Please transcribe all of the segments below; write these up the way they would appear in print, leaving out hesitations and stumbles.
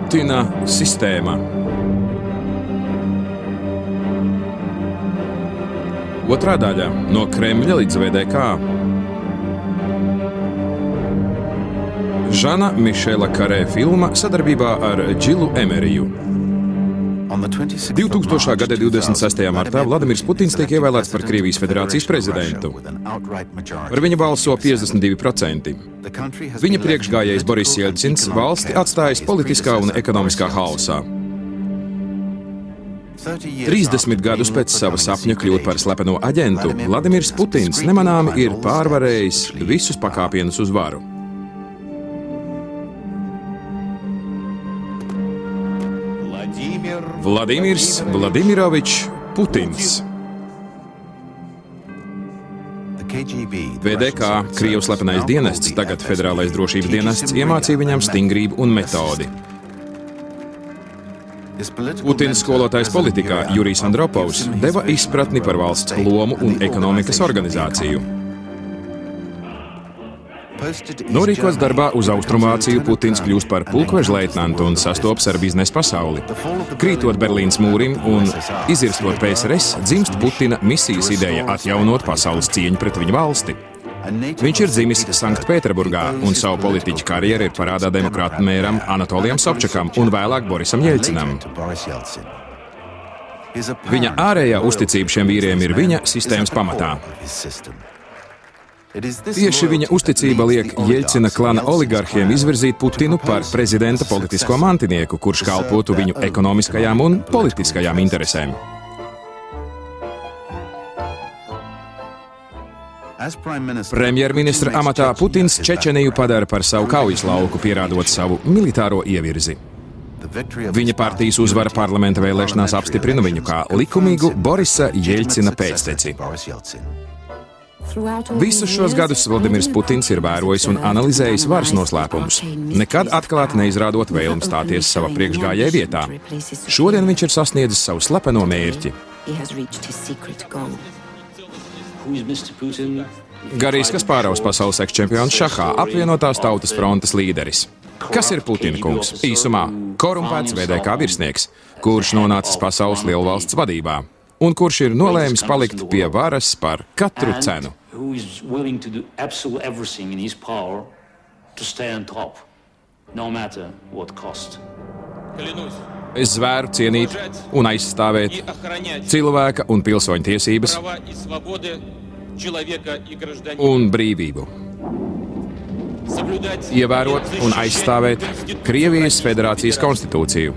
Putina sistēma. Otrā daļa – no Kremļa līdz VDK. Žana Mišela Karē filma sadarbībā ar Džilu Emeriju. 2000. gada 26. martā Vladimirs Putins tiek ievēlēts par Krievijas federācijas prezidentu. Par viņu balso 52%. Viņa priekšgājējs Boris Jeļcins valsti atstājis politiskā un ekonomiskā haosā. 30 gadus pēc sava sapņa kļūt par slepeno aģentu, Vladimirs Putins nemanāmi ir pārvarējis visus pakāpienus uz varu. Vladimirs Vladimirovičs Putins. VDK, Krievijas slepenais dienests, tagad Federālais drošības dienests, iemācīja viņam stingrību un metodi. Putina skolotājs politikā Jurijs Andropovs deva izpratni par valsts lomu un ekonomikas organizāciju. Norīkots darbā uz Austrumvāciju, Putins kļūst par pulkveža leitnantu un sastopas ar biznesa pasauli. Krītot Berlīnas mūrim un izirstot PSRS, dzimst Putina misijas ideja atjaunot pasaules cieņu pret viņu valsti. Viņš ir dzimis Sanktpēterburgā un savu politiķu karjeru ir parādā demokrāta mēram Anatolijam Sobčakam un vēlāk Borisam Jeļcinam. Viņa ārējā uzticība šiem vīriem ir viņa sistēmas pamatā. Tieši viņa uzticība liek Jeļcina klana oligarhiem izvirzīt Putinu par prezidenta politisko mantinieku, kurš kalpotu viņu ekonomiskajām un politiskajām interesēm. Premjerministra amatā Putins Čečeniju padara par savu kaujas lauku, pierādot savu militāro ievirzi. Viņa partijas uzvara parlamenta vēlēšanās apstiprina viņu kā likumīgu Borisa Jeļcina pēcteci. Visus šos gadus Vladimirs Putins ir vērojis un analizējis varas noslēpumus, nekad atklāti neizrādot vēlmi stāties sava priekšgājēja vietā. Šodien viņš ir sasniedzis savu slepeno mērķi. Garijs Kaspārovs, pasaules ekščempions šahā, apvienotās tautas frontes līderis. Kas ir Putina kungs? Īsumā, korumpēts VDK virsnieks, kurš nonācis pasaules lielvalsts vadībā un kurš ir nolēmis palikt pie varas par katru cenu. Es zvēru cienīt un aizstāvēt cilvēka un pilsoņu tiesības un brīvību. Ievērot un aizstāvēt Krievijas federācijas konstitūciju.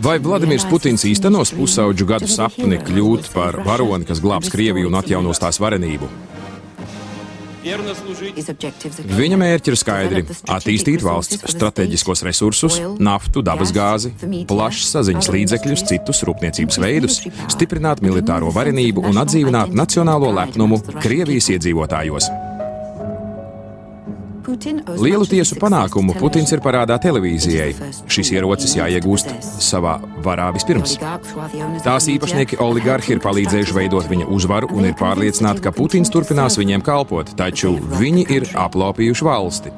Vai Vladimirs Putins īstenos pusauģu gadu sapni kļūt par varoni, kas glābs Krieviju un atjaunos tās varenību? Viņa mērķi ir skaidri – attīstīt valsts strateģiskos resursus, naftu, dabasgāzi, plašs saziņas līdzekļus, citus rūpniecības veidus, stiprināt militāro varenību un atdzīvināt nacionālo lepnumu Krievijas iedzīvotājos. Lielu tiesu panākumu Putins ir parādā televīzijai. Šis ierocis jāiegūst savā varā vispirms. Tās īpašnieki oligarhi ir palīdzējuši veidot viņa uzvaru un ir pārliecināti, ka Putins turpinās viņiem kalpot, taču viņi ir aplaupījuši valsti.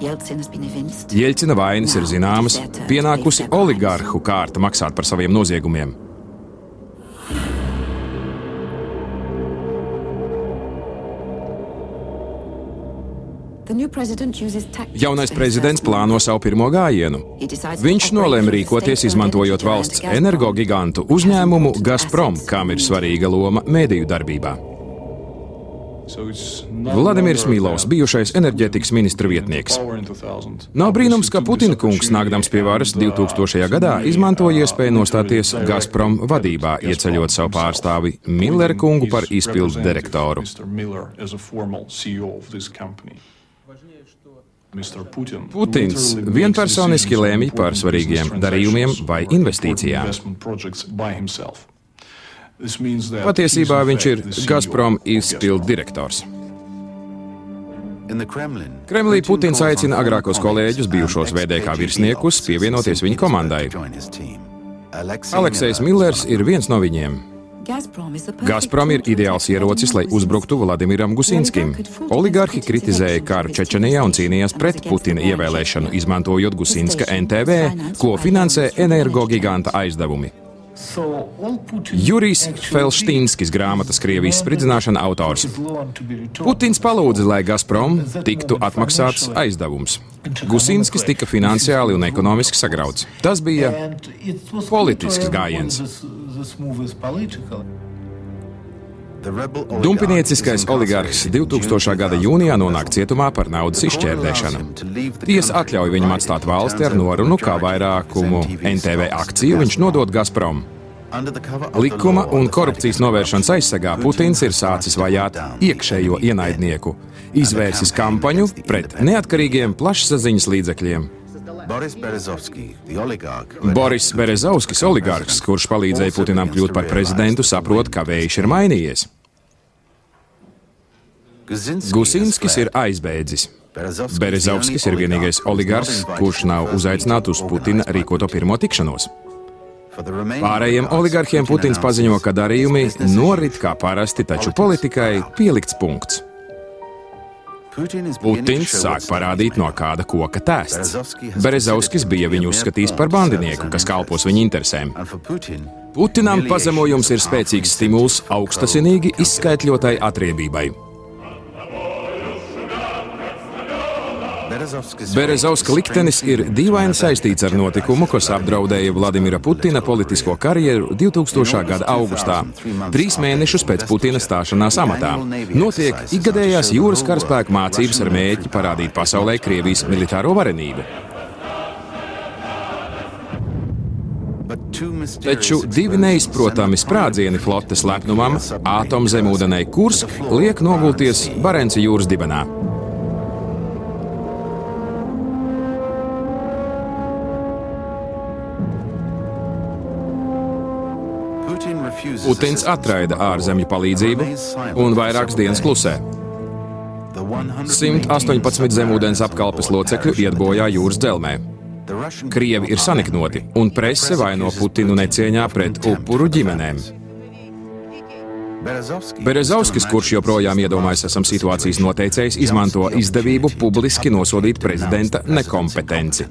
Jeļcina vainas ir zināmas, pienākusi oligarhu kārta maksāt par saviem noziegumiem. Jaunais prezidents plāno savu pirmo gājienu. Viņš nolēma rīkoties, izmantojot valsts energogigantu uzņēmumu Gazprom, kam ir svarīga loma mediju darbībā. Vladimirs Milovs, bijušais enerģētikas ministra vietnieks. Nav brīnums, ka Putina kungs, nākdams pie varas 2000. gadā, izmantoja iespēju nostāties Gazprom vadībā, ieceļot savu pārstāvi Millera kungu par izpildu direktoru. Putins vienpersoniski lēmj par svarīgiem darījumiem vai investīcijām. Patiesībā viņš ir Gazprom izpildu direktors. Kremlī Putins aicina agrākos kolēģus, bijušos VDK virsniekus, pievienoties viņa komandai. Aleksejs Millers ir viens no viņiem. Gazprom ir ideāls ierocis, lai uzbruktu Vladimiram Gusinskim. Oligarhi kritizēja karu Čečenijā un cīnījās pret Putina ievēlēšanu, izmantojot Gusinska NTV, ko finansē energogiganta aizdevumi. Jurijs Felštīnskis, grāmatas Krievijas spridzināšana autors. Putins palūdza, lai Gazprom tiktu atmaksāts aizdevums. Gusinskis tika finansiāli un ekonomiski sagrauts. Tas bija politisks gājiens. Dumpinieciskais oligarhs 2000. gada jūnijā nonāk cietumā par naudas izšķērdēšanu. Tiesa atļauj viņam atstāt valsti ar norunu, kā vairākumu NTV akciju viņš nodod Gazprom. Likuma un korupcijas novēršanas aizsargā Putins ir sācis vajāt iekšējo ienaidnieku, izvērsis kampaņu pret neatkarīgiem plašsaziņas līdzekļiem. Boris Berezovskis, oligarhs, kurš palīdzēja Putinam kļūt par prezidentu, saprot, ka vējš ir mainījies. Gusinskis ir aizbēdzis. Berezovskis ir vienīgais oligarhs, kurš nav uzaicināts uz Putina rīkoto pirmo tikšanos. Pārējiem oligarhiem Putins paziņo, ka darījumi norit kā parasti, taču politikai pielikts punkts. Putins sāk parādīt, no kāda koka tēsts. Berezovskis bija viņu uzskatījis par bandinieku, kas kalpos viņa interesēm. Putinam pazemojums ir spēcīgs stimuls augstasinīgi izskaitļotai atriebībai. Berezovska liktenis ir dīvaini saistīts ar notikumu, kas apdraudēja Vladimira Putina politisko karjeru 2000. gada augustā, 3 mēnešus pēc Putina stāšanās amatā. Notiek ikgadējās jūras karaspēku mācības ar mērķi parādīt pasaulē Krievijas militāro varenību. Taču 2 neizprotami sprādzieni flotes lepnumam, atomzemūdenei Kursk, liek nogulties Barenca jūras dibenā. Putins atraida ārzemju palīdzību un vairākas dienas klusē. 118 zemūdens apkalpes locekļu iet bojā jūras dzelmē. Krievi ir saniknoti, un prese vaino Putinu necieņā pret upuru ģimenēm. Berezovskis, kurš joprojām iedomājas esam situācijas noteicējs, izmanto izdevību publiski nosodīt prezidenta nekompetenci.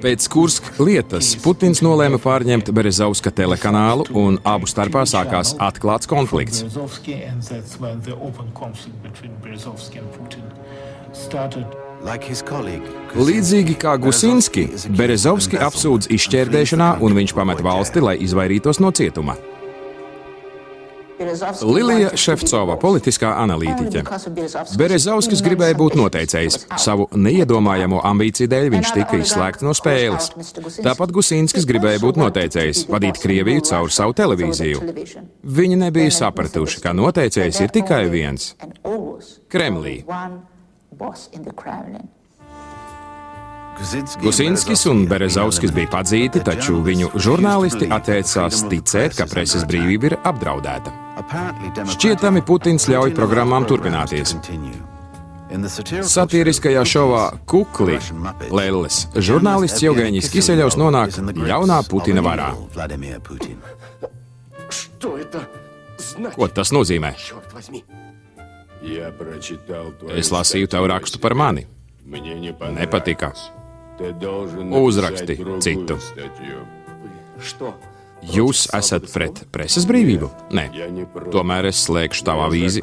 Pēc Kursk lietas Putins nolēma pārņemt Berezovska telekanālu, un abu starpā sākās atklāts konflikts. Līdzīgi kā Gusinski, Berezovski apsūdz izšķērdēšanā, un viņš pamet valsti, lai izvairītos no cietuma. Lilija Šefcova, politiskā analītiķe. Berezovskis gribēja būt noteicējs. Savu neiedomājamo ambīciju dēļ viņš tika izslēgts no spēles. Tāpat Gusinskis gribēja būt noteicējs, vadīt Krieviju caur savu televīziju. Viņi nebija sapratuši, ka noteicējs ir tikai viens - Kremlī. Gusinskis un Berezovskis bija padzīti, taču viņu žurnālisti atteicās ticēt, ka preses brīvība ir apdraudēta. Šķietami Putins ļauj programmām turpināties. Satiriskajā šovā Kukli Lelles žurnālists Jevgeņijs Kiseļovs nonāk ļaunā Putina varā. Ko tas nozīmē? Es lasīju tev rakstu par mani. Nepatika. Uzraksti citu. Jūs esat pret preses brīvību? Nē. Tomēr es slēgšu tavu avīzi,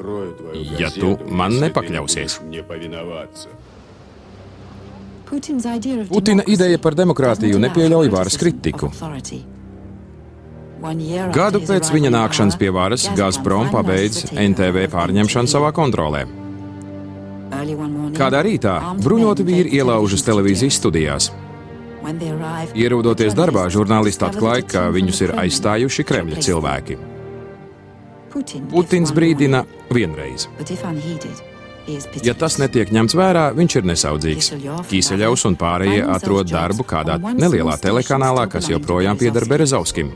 ja tu man nepakļausies. Putina ideja par demokrātiju nepieļauj varas kritiku. Gadu pēc viņa nākšanas pie varas Gazprom pabeidz NTV pārņemšanu savā kontrolē. Kādā rītā bruņoti vīri ielaužas televīzijas studijās. Ierodoties darbā, žurnālisti atklāja, ka viņus ir aizstājuši Kremļa cilvēki. Putins brīdina vienreiz. Ja tas netiek ņemts vērā, viņš ir nesaudzīgs. Kiseļovs un pārējie atrod darbu kādā nelielā telekanālā, kas joprojām pieder Berezovskim.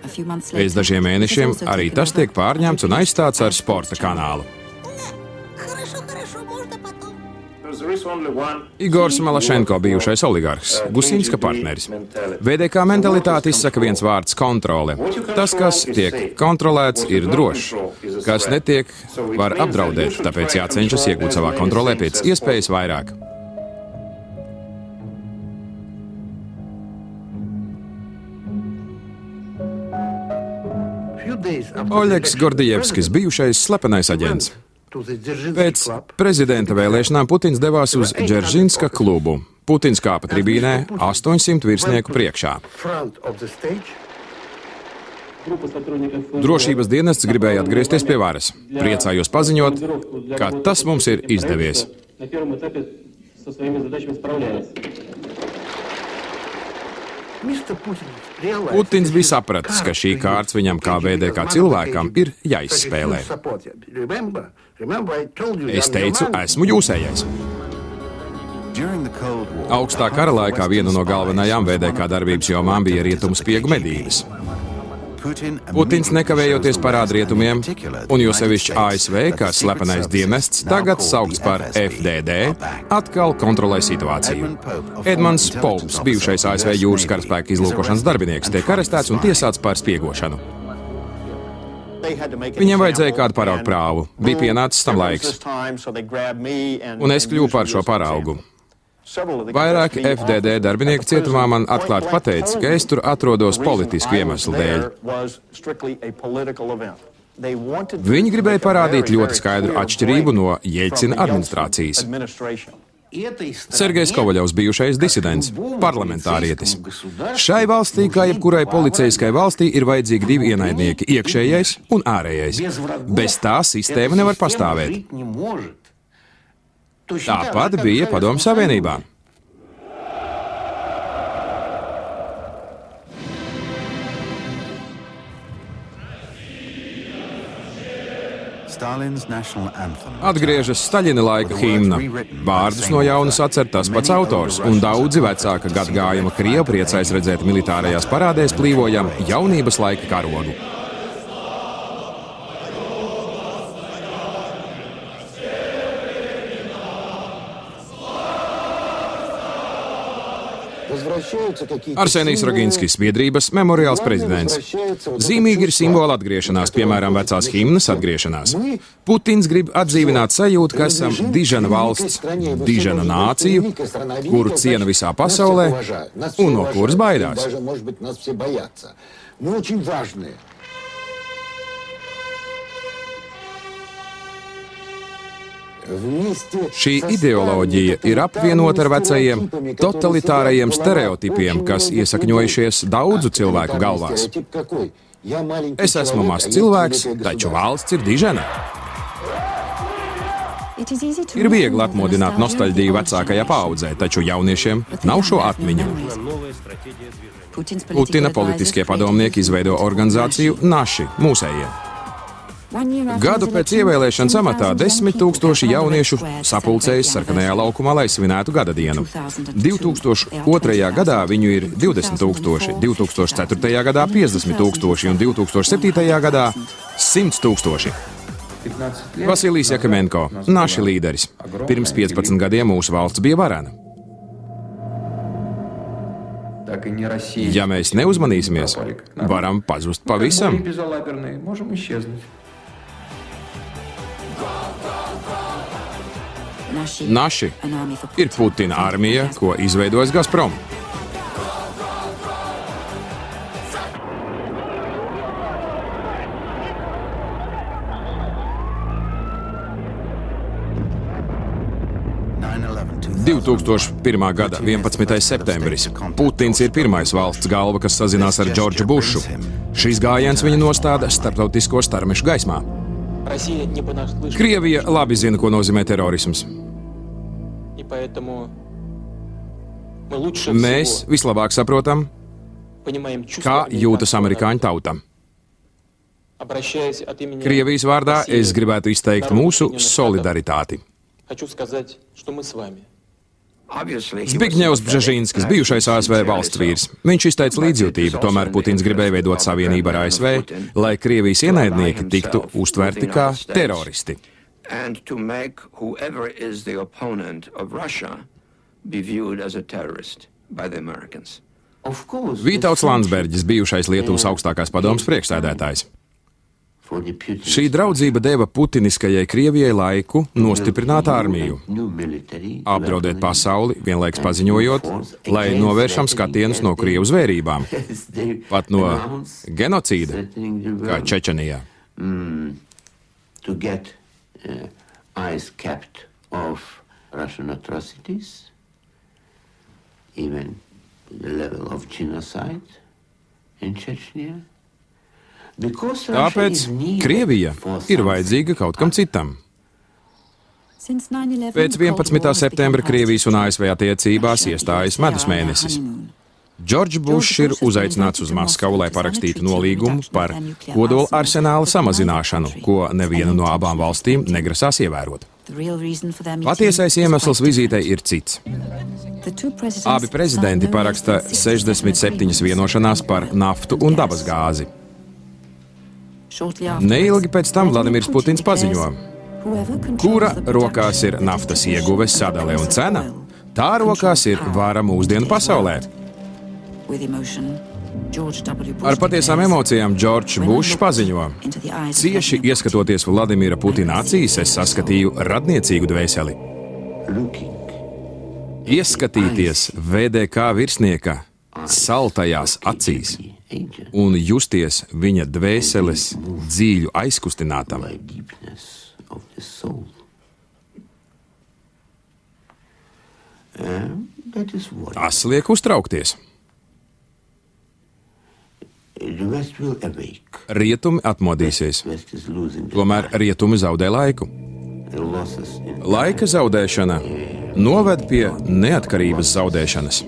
Pēc dažiem mēnešiem arī tas tiek pārņemts un aizstāts ar sporta kanālu. Igors Malašenko, bijušais oligarhs, Gusinska partneris. VDK mentalitāte izsaka viens vārds - kontrole. Tas, kas tiek kontrolēts, ir drošs. Kas netiek, var apdraudēt, tāpēc jācenšas iegūt savā kontrolē pēc iespējas vairāk. Oļegs Gordijevskis, bijušais slepenais aģents. Pēc prezidenta vēlēšanām Putins devās uz Dzeržinska klubu. Putins kāpa tribīnē 800 virsnieku priekšā. Drošības dienests gribēja atgriezties pie varas. Priecājos paziņot, ka tas mums ir izdevies. Putins bija sapratis, ka šī kārts viņam kā VDK cilvēkam ir jāizspēlē. Es teicu, esmu jūsējais. Augstā kara laikā viena no galvenajām VDK darbības jomām bija rietumu spiegu medības. Putins nekavējoties parāda rietumiem, un jo sevišķi ASV, kā slepenais dienests, tagad saukts par FDD, atkal kontrolē situāciju. Edmunds Pops, bijušais ASV jūras karaspēka izlūkošanas darbinieks, tiek arestēts un tiesāts par spiegošanu. Viņam vajadzēja kādu paraugu prāvu. Bija pienācis tam laiks. Un es kļuvu par šo paraugu. Vairāki FDD darbinieki cietumā man atklāti pateica, ka es tur atrodos politisku iemeslu dēļ. Viņi gribēja parādīt ļoti skaidru atšķirību no Jeļcina administrācijas. Sergejs Kovaļovs, bijušais disidents, parlamentārietis. Šai valstī, kā jebkurai policijaskai valstī, ir vajadzīgi divi ienaidnieki - iekšējais un ārējais. Bez tā sistēma nevar pastāvēt. Tāpat bija Padomju Savienībā. Atgriežas Staļina laika himna. Vārdus no jaunas atcer tas pats autors, un daudzi vecāka gadgājuma krievi priecājas redzēt militārajās parādēs plīvojam jaunības laika karogu. Arsenijs Roginskis, biedrības memoriāls prezidents. Zīmīgi ir simbola atgriešanās, piemēram, vecās himnas atgriešanās. Putins grib atdzīvināt sajūtu, ka esam dižena valsts, dižena nāciju, kuru ciena visā pasaulē un no kuras baidās. Šī ideoloģija ir apvienota ar vecajiem totalitārajiem stereotipiem, kas iesakņojušies daudzu cilvēku galvās. Es esmu mazs cilvēks, taču valsts ir dižena. Ir viegli atmodināt nostalģiju vecākajā paaudzē, taču jauniešiem nav šo atmiņu. Putina politiskie padomnieki izveido organizāciju Naši, mūsējie. Gadu pēc ievēlēšanas amatā 10 000 jauniešu sapulcējas Sarkanajā laukumā, lai svinētu gada dienu. 2002. gadā viņu ir 20 000, 2004. gadā 50 000 un 2007. gadā 100 000. Vasilijs Jakamenko, Naši līderis. Pirms 15 gadiem mūsu valsts bija varena. Ja mēs neuzmanīsimies, varam pazust pavisam. Naši ir Putina armija, ko izveidojas Gazprom. Gada 11. septembris. Putins ir pirmais valsts galva, kas sazinās ar Džordžu Bušu. Šis gājiens viņu nostāda starptautisko starmešu gaismā. Krievija labi zina, ko nozīmē terorisms. Mēs vislabāk saprotam, kā jūtas amerikāņu tauta. Krievijas vārdā es gribētu izteikt mūsu solidaritāti. Zbigņevs Bžežinskis, bijušais ASV valsts vīrs. Viņš izteica līdzjūtību, tomēr Putins gribēja veidot savienību ar ASV, lai Krievijas ienaidnieki tiktu uztverti kā teroristi. and to make whoever is the opponent of Russia be viewed as a terrorist by the Americans. Vītauts Landsbergis, bijušais Lietuvas augstākās padomes priekšsēdētājs. Šī draudzība deva putiniskajai Krievijai laiku nostiprināt armiju, apdraudēt pasauli, vienlaiks paziņojot, lai novēršam skatienus no Krievu zvērībām, pat no genocīda, kā Čečenijā. To get eyes kept of Russian atrocities, even the level of genocide in Chechnya. Tāpēc Krievija ir vajadzīga kaut kam citam. Pēc 11. septembra Krievijas un ASV attiecībās iestājas medus mēnesis. Džordžs Bušs ir uzaicināts uz Maskavu, lai parakstītu nolīgumu par kodola arsenāla samazināšanu, ko neviena no abām valstīm negrasās ievērot. Patiesais iemesls vizītei ir cits. Abi prezidenti paraksta 67 vienošanās par naftu un dabasgāzi. Neilgi pēc tam Vladimirs Putins paziņo, kura rokās ir naftas ieguves, sadale un cena, tā rokās ir vara mūsdienu pasaulē. Ar patiesām emocijām Džordžs Bušs paziņo, cieši ieskatoties Vladimira Putina acīs, es saskatīju radniecīgu dvēseli. Ieskatīties VDK virsnieka saltajās acīs un justies viņa dvēseles dzīļu aizkustinātam. Tas liek uztraukties. Rietumi atmodīsies, tomēr rietumi zaudē laiku. Laika zaudēšana noved pie neatkarības zaudēšanas.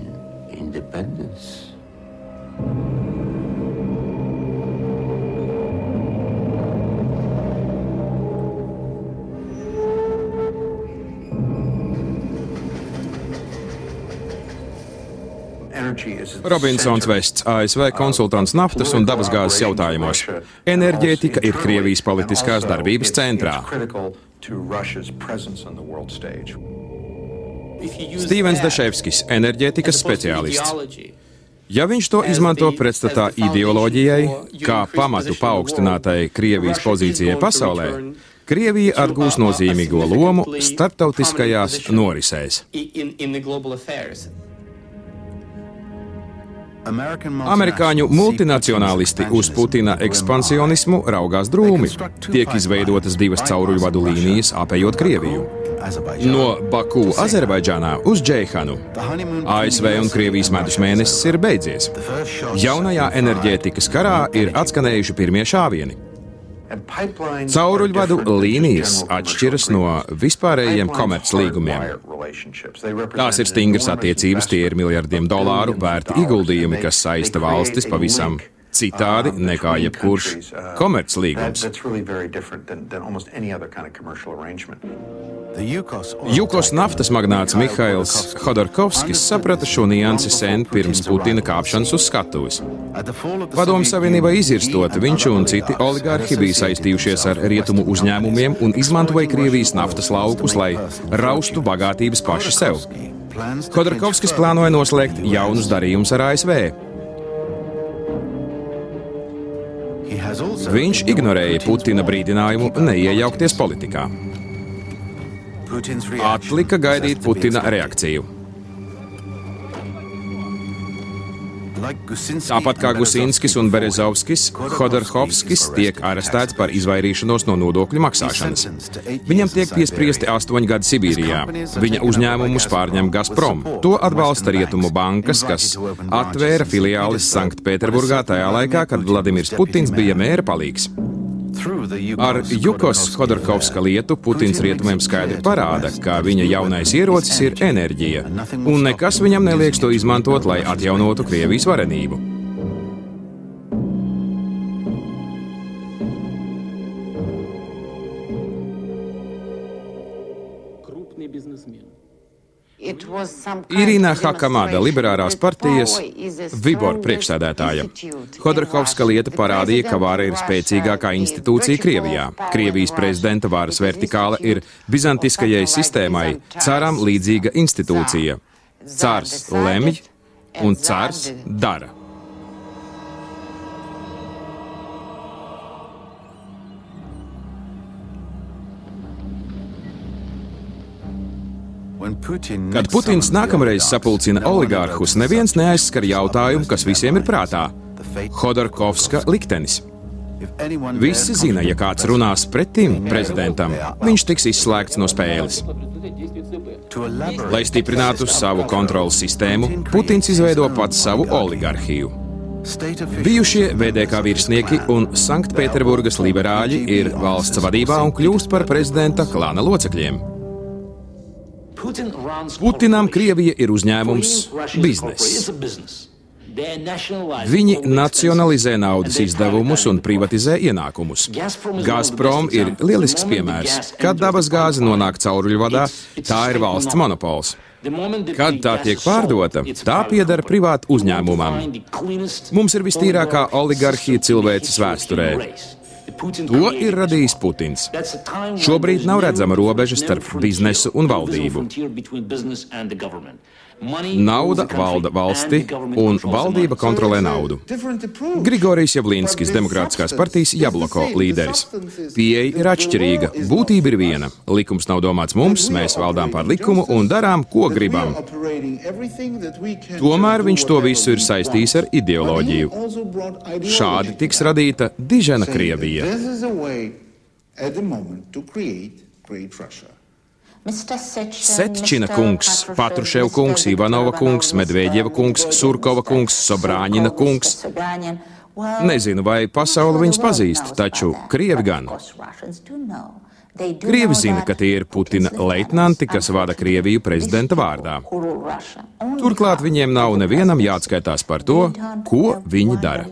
Robinsons Vests, ASV konsultants naftas un dabasgāzes jautājumos. Enerģētika ir Krievijas politiskās darbības centrā. Stīvens Deševskis, enerģētikas speciālists. Ja viņš to izmanto pretstatā ideoloģijai, kā pamatu paaugstinātai Krievijas pozīcijai pasaulē, Krievija atgūs nozīmīgo lomu starptautiskajās norisēs. Amerikāņu multinacionālisti uz Putina ekspansionismu raugās drūmi. Tiek izveidotas divas cauruļvadu līnijas, apējot Krieviju. No Baku, Azerbaidžānā uz Džeihanu. ASV un Krievijas medus mēnesis ir beidzies. Jaunajā enerģētikas karā ir atskanējuši pirmie šāvieni. Cauruļvadu līnijas atšķiras no vispārējiem komerclīgumiem. Tās ir stingras attiecības, tie ir miljardiem dolāru vērti ieguldījumi, kas saista valstis pavisam citādi nekā jebkurš komerclīgums. Jukos naftas magnāts Mihails Hodorkovskis saprata šo niansi sen pirms Putina kāpšanas uz skatuves. Padomju Savienībā izirstot, viņš un citi oligarhi bija saistījušies ar rietumu uzņēmumiem un izmantoja Krievijas naftas laukus, lai raustu bagātības paši sev. Hodorkovskis plānoja noslēgt jaunus darījumus ar ASV. Viņš ignorēja Putina brīdinājumu neiejaukties politikā. Atlika gaidīt Putina reakciju. Tāpat kā Gusinskis un Berezovskis, Hodorkovskis tiek arestēts par izvairīšanos no nodokļu maksāšanas. Viņam tiek piespriesti 8 gadi Sibīrijā. Viņa uzņēmumus pārņem Gazprom. To atbalsta Rietumu bankas, kas atvēra filiālis Sanktpēterburgā tajā laikā, kad Vladimirs Putins bija mēra palīgs. Ar Jukos Hodorkovska lietu Putins rietumiem skaidri parāda, ka viņa jaunais ierocis ir enerģija, un nekas viņam nelieks to izmantot, lai atjaunotu Krievijas varenību. Irina Hakamada, liberārās partijas Vibor priekšsēdētāja. Hodorkovska lieta parādīja, ka vara ir spēcīgākā institūcija Krievijā. Krievijas prezidenta varas vertikāla ir bizantiskajai sistēmai caram līdzīga institūcija. Cārs lemj un cārs dara. Kad Putins nākamreiz sapulcina oligārhus, neviens neaizskar jautājumu, kas visiem ir prātā - Hodorkovska liktenis. Visi zina, ja kāds runās pretim prezidentam, viņš tiks izslēgts no spēles. Lai stiprinātu savu kontrolas sistēmu, Putins izveido pats savu oligarhiju. Bijušie VDK virsnieki un Sanktpēterburgas liberāļi ir valsts vadībā un kļūst par prezidenta klāna locekļiem. Putinam Krievija ir uzņēmums, bizness. Viņi nacionalizē naudas izdevumus un privatizē ienākumus. Gazprom ir lielisks piemērs. Kad dabas gāze nonāk cauruļvadā, tā ir valsts monopols. Kad tā tiek pārdota, tā pieder privātu uzņēmumam. Mums ir vistīrākā oligarhija cilvēces vēsturē. To ir radījis Putins. Šobrīd nav redzama robeža starp biznesu un valdību. Nauda valda valsti, un valdība kontrolē naudu. Grigorijs Javlinskis, Demokrātiskās partijas Jabloko līderis. Pieeja ir atšķirīga, būtība ir viena. Likums nav domāts mums, mēs valdām par likumu un darām, ko gribam. Tomēr viņš to visu ir saistījis ar ideoloģiju. Šādi tiks radīta dižena Krievija. Setčina kungs, Patruševa kungs, Ivanova kungs, Medvēģeva kungs, Surkova kungs, Sobrāņina kungs. Nezinu, vai pasaule viņus pazīst, taču Krievi gan. Krievi zina, ka tie ir Putina leitnanti, kas vada Krieviju prezidenta vārdā. Turklāt viņiem nav nevienam jāatskaitās par to, ko viņi dara.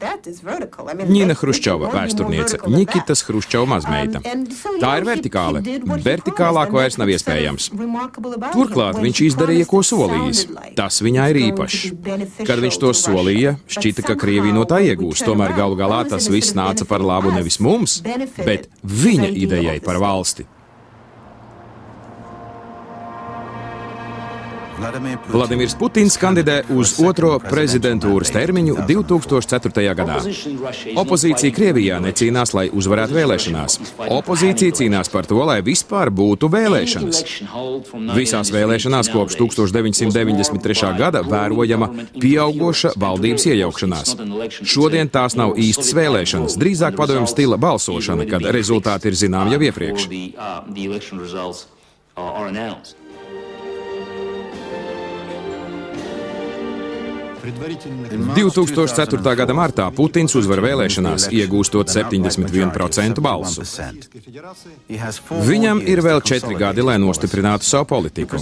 Ņina Hruščova, vēsturniece, Nikitas Hruščova mazmeita. Tā ir vertikāle. Vertikālāk vairs nav iespējams. Turklāt viņš izdarīja, ko solījis. Tas viņai ir īpašs. Kad viņš to solīja, šķita, ka Krievija no tā iegūs. Tomēr galu galā tas viss nāca par labu nevis mums, bet viņa idejai par valsti. Vladimirs Putins kandidē uz otro prezidentūras termiņu 2004. gadā. Opozīcija Krievijā necīnās, lai uzvarētu vēlēšanās. Opozīcija cīnās par to, lai vispār būtu vēlēšanas. Visās vēlēšanās kopš 1993. gada vērojama pieaugoša valdības iejaukšanās. Šodien tās nav īstas vēlēšanas, drīzāk padomju stila balsošana, kad rezultāti ir zinām jau iepriekš. 2004. gada martā Putins uzvar vēlēšanās, iegūstot 71% balsu. Viņam ir vēl 4 gadi, lai nostiprinātu savu politiku.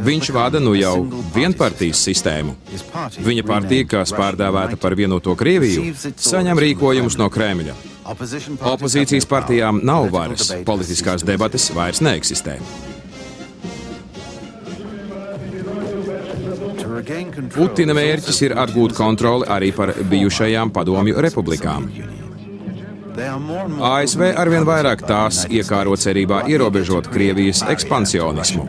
Viņš vada nu jau vienpartijas sistēmu. Viņa partija, kas pārdēvēta par vienoto Krieviju, saņem rīkojumus no Kremļa. Opozīcijas partijām nav varas, politiskās debates vairs neeksistē. Putina mērķis ir atgūt kontroli arī par bijušajām padomju republikām. ASV arvien vairāk tās iekāro cerībā ierobežot Krievijas ekspansionismu.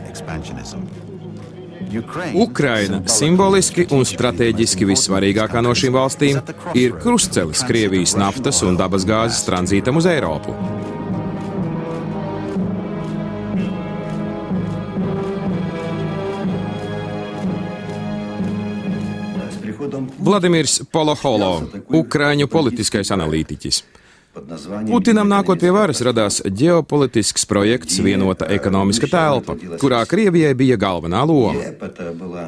Ukraina, simboliski un stratēģiski vissvarīgākā no šīm valstīm, ir krustcelis Krievijas naftas un dabasgāzes tranzītam uz Eiropu. Vladimirs Poloholo, Ukraiņu politiskais analītiķis. Putinam nākot pie varas radās ģeopolitisks projekts Vienota ekonomiska telpa, kurā Krievijai bija galvenā loma.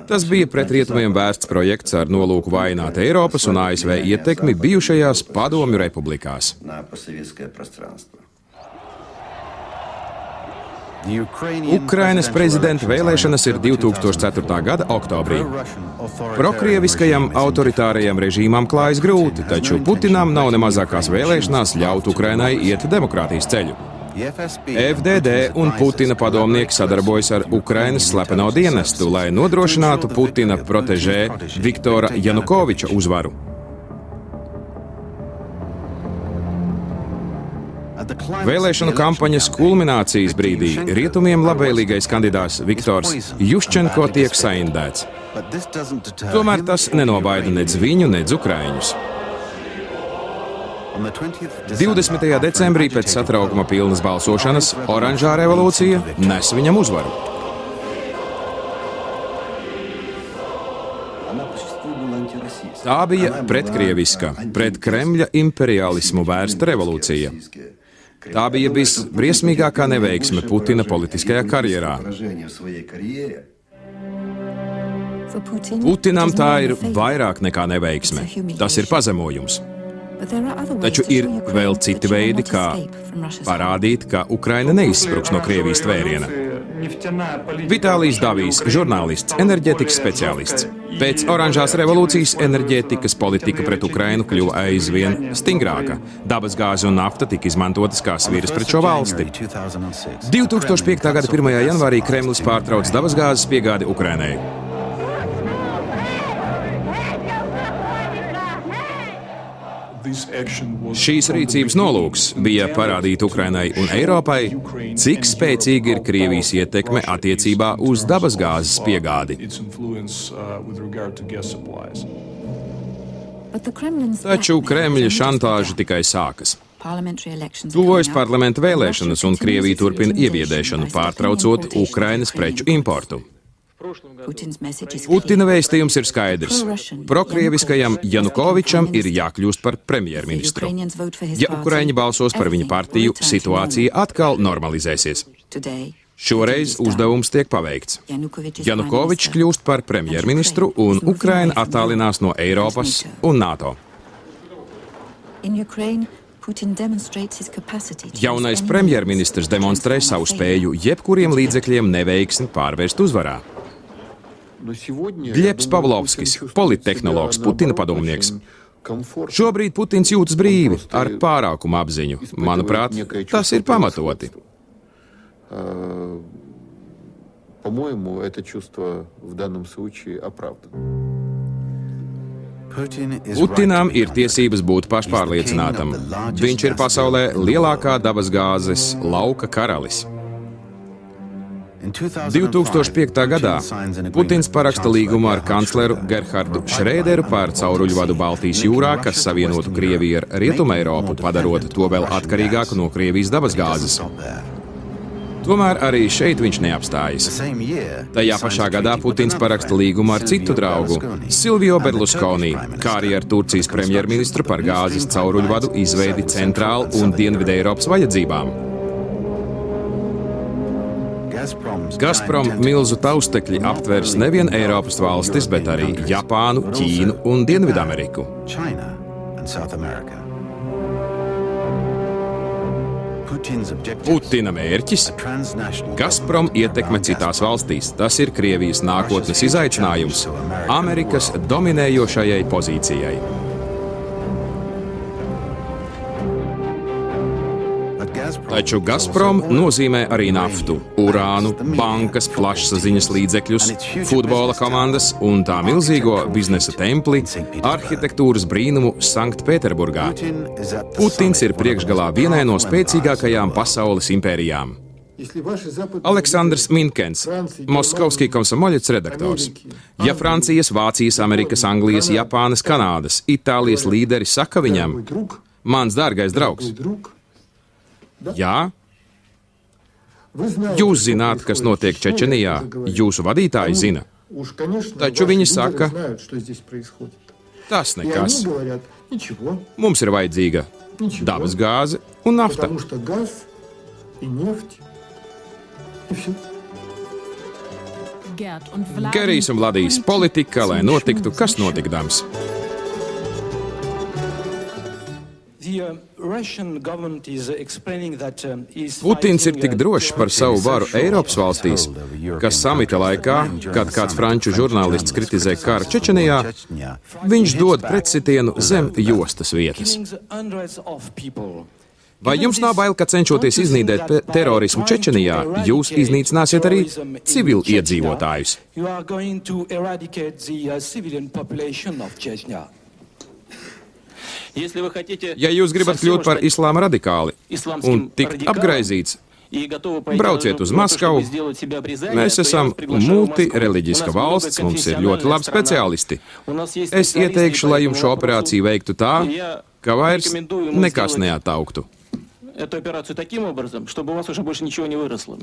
Tas bija pret rietumiem vērsts projekts ar nolūku vājināt Eiropas un ASV ietekmi bijušajās padomju republikās. Ukrainas prezidenta vēlēšanas ir 2004. gada oktobrī. Prokrieviskajam autoritārajam režīmam klājas grūti, taču Putinam nav ne mazākās vēlēšanās ļaut Ukrainai iet demokrātijas ceļu. FDD un Putina padomnieki sadarbojas ar Ukrainas slepeno dienestu, lai nodrošinātu Putina protežē Viktora Janukoviča uzvaru. Vēlēšanu kampaņas kulminācijas brīdī rietumiem labvēlīgais kandidāts Viktors Juščenko tiek saindēts. Tomēr tas nenobaida nec viņu, nec ukraiņus. 20. decembrī pēc satraukuma pilnas balsošanas oranžā revolūcija nes viņam uzvaru. Tā bija pretkrieviska, pret Kremļa imperialismu vērsta revolūcija. Tā bija visbriesmīgākā neveiksme Putina politiskajā karjerā. Putinam tā ir vairāk nekā neveiksme. Tas ir pazemojums. Taču ir vēl citi veidi, kā parādīt, ka Ukraina neizspruks no Krievijas tvēriena. Vitālijs Davijs, žurnālists, enerģētikas speciālists. Pēc oranžās revolūcijas enerģētikas politika pret Ukrainu kļuva aizvien stingrāka. Dabasgāze un nafta tika izmantotas kā sviras pret šo valsti. 2005. gada 1. janvārī Kremlis pārtrauc dabasgāzes piegādi Ukrainai. Šīs rīcības nolūks bija parādīt Ukrainai un Eiropai, cik spēcīga ir Krievijas ietekme attiecībā uz dabasgāzes piegādi. Taču Kremļa šantāža tikai sākas. Tuvojas parlamenta vēlēšanas un Krievija turpina iebiedēšanu, pārtraucot Ukrainas preču importu. Putina vēstījums ir skaidrs. Prokrieviskajam Janukovičam ir jākļūst par premjerministru. Ja Ukraiņi balsos par viņa partiju, situācija atkal normalizēsies. Šoreiz uzdevums tiek paveikts. Janukovičs kļūst par premjerministru un Ukraina attālinās no Eiropas un NATO. Jaunais premjerministrs demonstrē savu spēju jebkuriem līdzekļiem neveiksmi pārvērst uzvarā. Gļebs Pavlovskis, polittehnologs, Putina padomnieks. Šobrīd Putins jūtas brīvi, ar pārākumu apziņu. Manuprāt, tas ir pamatoti. Putinam ir tiesības būt pašpārliecinātam. Viņš ir pasaulē lielākā dabasgāzes lauka karalis. 2005. gadā Putins paraksta līgumu ar kancleru Gerhardu Šrēderu par cauruļvadu Baltijas jūrā, kas savienotu Krieviju ar Rietumu Eiropu, padarot to vēl atkarīgāku no Krievijas dabasgāzes. Tomēr arī šeit viņš neapstājas. Tajā pašā gadā Putins paraksta līgumu ar citu draugu, Silvio Berlusconi, kā arī ar Turcijas premjerministru par gāzes cauruļvadu izveidi Centrāla un Dienvidu Eiropas vajadzībām. Gazprom milzu taustekļi aptvers nevien Eiropas valstis, bet arī Japānu, Ķīnu un Dienvidameriku. Putina mērķis – Gazprom ietekme citās valstīs. Tas ir Krievijas nākotnes izaicinājums Amerikas dominējošajai pozīcijai. Taču Gazprom nozīmē arī naftu, urānu, bankas, plašsaziņas līdzekļus, futbola komandas un tā milzīgo biznesa templi, arhitektūras brīnumu Sanktpēterburgā. Putins ir priekšgalā vienai no spēcīgākajām pasaules impērijām. Aleksandrs Minkens, Moskovskij komsomoļets redaktors. Ja Francijas, Vācijas, Amerikas, Anglijas, Japānas, Kanādas, Itālijas līderi saka viņam: "Mans dārgais draugs, jā, jūs zināt, kas notiek Čečenijā, jūsu vadītāji zina. Taču viņi saka, tas nekas. Mums ir vajadzīga dabasgāze un nafta." Kerijs un Vladijs politika, lai notiktu, kas notikdams. Putins ir tik drošs par savu varu Eiropas valstīs, ka samita laikā, kad kāds franču žurnālists kritizē karu Čečenijā, viņš dod pretsitienu zem jostas vietas. Vai jums nav bail, ka cenšoties iznīdēt terorismu Čečenijā, jūs iznīcināsiet arī civiliedzīvotājus? Ja jūs gribat kļūt par islāma radikāli un tikt apgraizīts, brauciet uz Maskavu. Mēs esam multireliģiska valsts, mums ir ļoti labi speciālisti. Es ieteikšu, lai jums šo operāciju veiktu tā, ka vairs nekas neataugtu. Эту операцию таким образом, чтобы у вас уже больше ничего не выросло.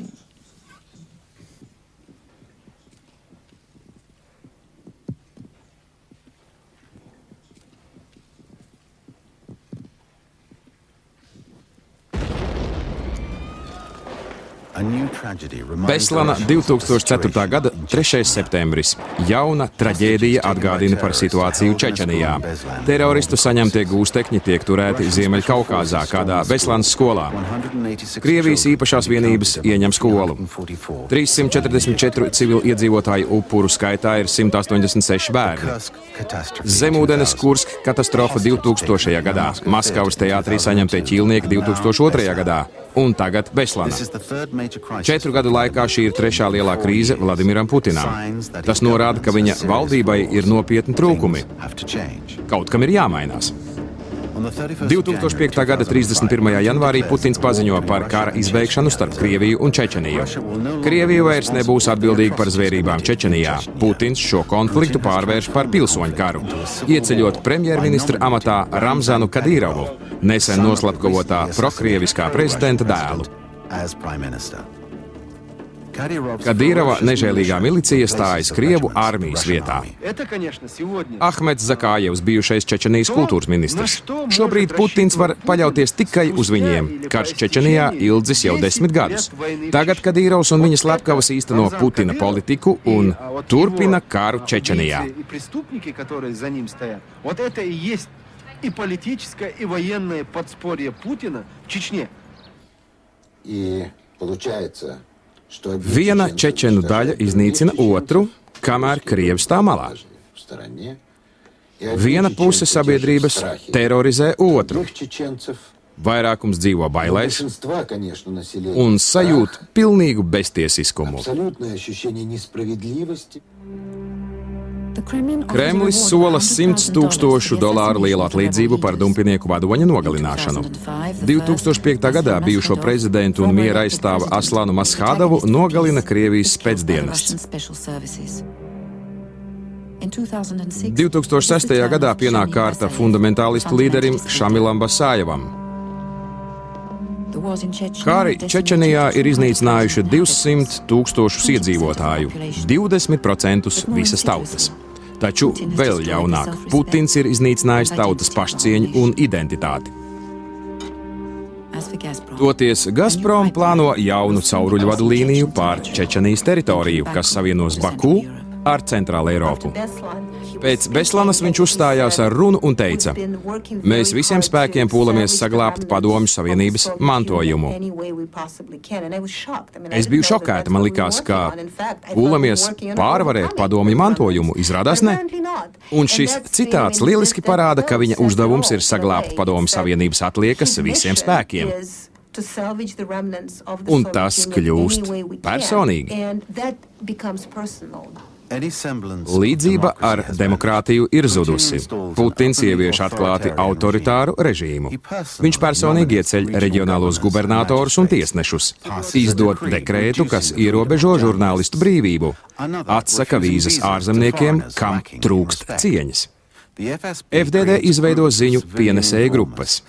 Beslana 2004. gada 3. septembris. Jauna traģēdija atgādina par situāciju Čečenijā. Teroristu saņemtie gūstekņi tiek turēti Ziemeļkaukāzā, kādā Beslanas skolā. Krievijas īpašās vienības ieņem skolu. 344 civiliedzīvotāju upuru skaitā ir 186 bērni. Zemūdenes Kurska katastrofa 2000. gadā, Maskavas teātrī saņemtie ķīlnieki 2002. gadā. Un tagad Beslana. 4 gadu laikā šī ir trešā lielā krīze Vladimiram Putinam. Tas norāda, ka viņa valdībai ir nopietni trūkumi. Kaut kam ir jāmainās. 2005. gada 31. janvārī Putins paziņo par kara izbeigšanu starp Krieviju un Čečeniju. Krievija vairs nebūs atbildīga par zvērībām Čečenijā. Putins šo konfliktu pārvērš par pilsoņu karu, ieceļot premjerministra amatā Ramzanu Kadīrovu, nesen noslapkavotā prokrieviskā prezidenta dēlu. Kadīrova nežēlīgā milicija stājas Krievu armijas vietā. Ahmeds Zakājevs, bijušais Čečenijas kultūras ministrs. Šobrīd Putins var paļauties tikai uz viņiem. Karš Čečenijā ilgis jau 10 gadus. Tagad Kadīrovs un viņa slepkavas īsteno Putina politiku un turpina karu Čečenijā. И политическое, и военное подспорье Путина в Чечне. И получается, что viena čečenu daļa iznīcina otru, kamēr Krievis tā malā. Viena puse sabiedrības terorizē otru. Vairākums dzīvo bailēs un sajūt pilnīgu beztiesiskumu. Kremlis sola $100 000 lielu atlīdzību par dumpinieku vadoņa nogalināšanu. 2005. gadā bijušo prezidentu un miera aizstāvu Aslanu Mashadovu nogalina Krievijas spēcdienests. 2006. gadā pienāk kārta fundamentālistu līderim Šamilam Basajevam. Kari Čečenijā ir iznīcinājuši 200 000 iedzīvotāju, 20% visas tautas. Taču vēl ļaunāk, Putins ir iznīcinājis tautas pašcieņu un identitāti. Toties Gazprom plāno jaunu cauruļvadu līniju pār Čečenijas teritoriju, kas savienos Baku ar Centrālu Eiropu. Pēc Beslanas viņš uzstājās ar runu un teica: mēs visiem spēkiem pūlamies saglābt Padomju Savienības mantojumu. Es biju šokēta, man likās, ka pūlamies pārvarēt Padomju mantojumu, izrādās ne. Un šis citāts lieliski parāda, ka viņa uzdevums ir saglābt Padomju Savienības atliekas visiem spēkiem. Un tas kļūst personīgi. Līdzība ar demokrātiju ir zudusi. Putins ievieš atklāti autoritāru režīmu. Viņš personīgi ieceļ reģionālos gubernatorus un tiesnešus, izdod dekrētu, kas ierobežo žurnālistu brīvību, atsaka vīzas ārzemniekiem, kam trūkst cieņas. FDD izveido ziņu pienesēju grupas.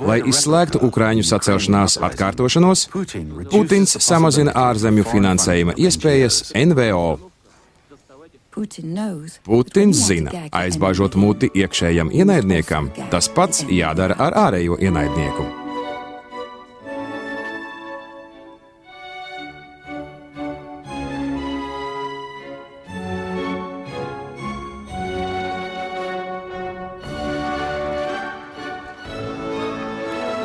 Lai izslēgtu Ukraiņu sacelšanās atkārtošanos, Putins samazina ārzemju finansējuma iespējas NVO. Putins zina, aizbāžot muti iekšējam ienaidniekam, tas pats jādara ar ārējo ienaidnieku.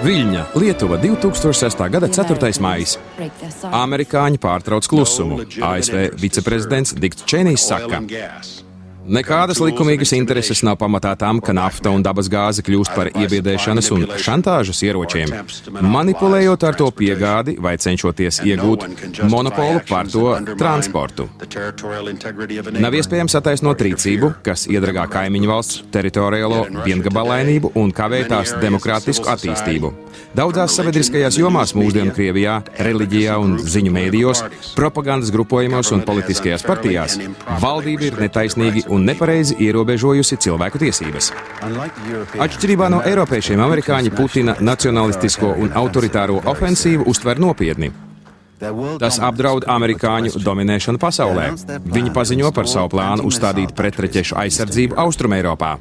Viļņa, Lietuva, 2006. gada 4. maijs. Amerikāņi pārtrauc klusumu. ASV viceprezidents Diks Čenijs saka: nekādas likumīgas intereses nav pamatā tam, ka nafta un dabas gāze kļūst par iebiedēšanas un šantāžas ieročiem, manipulējot ar to piegādi vai cenšoties iegūt monopolu pār to transportu. Nav iespējams attaisnot rīcību, kas iedragā kaimiņu valsts teritoriālo viengabalainību un kavē tās demokrātisku attīstību. Daudzās sabiedriskajās jomās mūsdienu Krievijā, reliģijā un ziņu mēdījos, propagandas grupojumos un politiskajās partijās valdība ir netaisnīgi un nepareizi ierobežojusi cilvēku tiesības. Atšķirībā no eiropiešiem, amerikāņi Putina nacionalistisko un autoritāro ofensīvu uztver nopietni. Tas apdraud amerikāņu dominēšanu pasaulē. Viņi paziņo par savu plānu uzstādīt pretreķešu aizsardzību Austrumeiropā.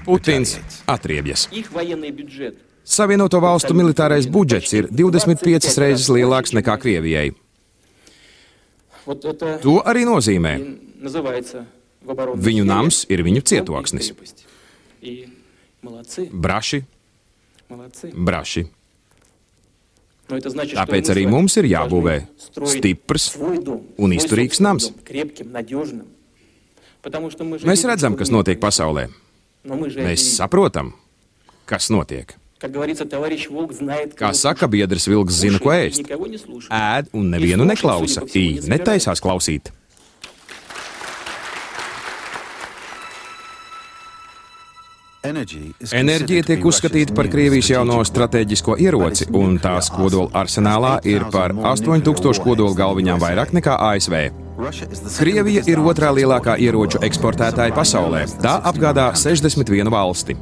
Putins atriebjas. Savienoto valstu militārais budžets ir 25 reizes lielāks nekā Krievijai. To arī nozīmē. Viņu nams ir viņu cietoksnis. Braši. Tāpēc arī mums ir jābūvē stiprs un izturīgs nams. Mēs redzam, kas notiek pasaulē. Mēs saprotam, kas notiek. Kā saka biedrs vilks zina, ko ēst. Ēd un nevienu neklausa, netaisās klausīt. Enerģija tiek uzskatīta par Krievijas jauno stratēģisko ieroci, un tās kodola arsenālā ir par 8000 kodola galviņām vairāk nekā ASV. Krievija ir otrā lielākā ieroču eksportētāja pasaulē. Tā apgādā 61 valsti.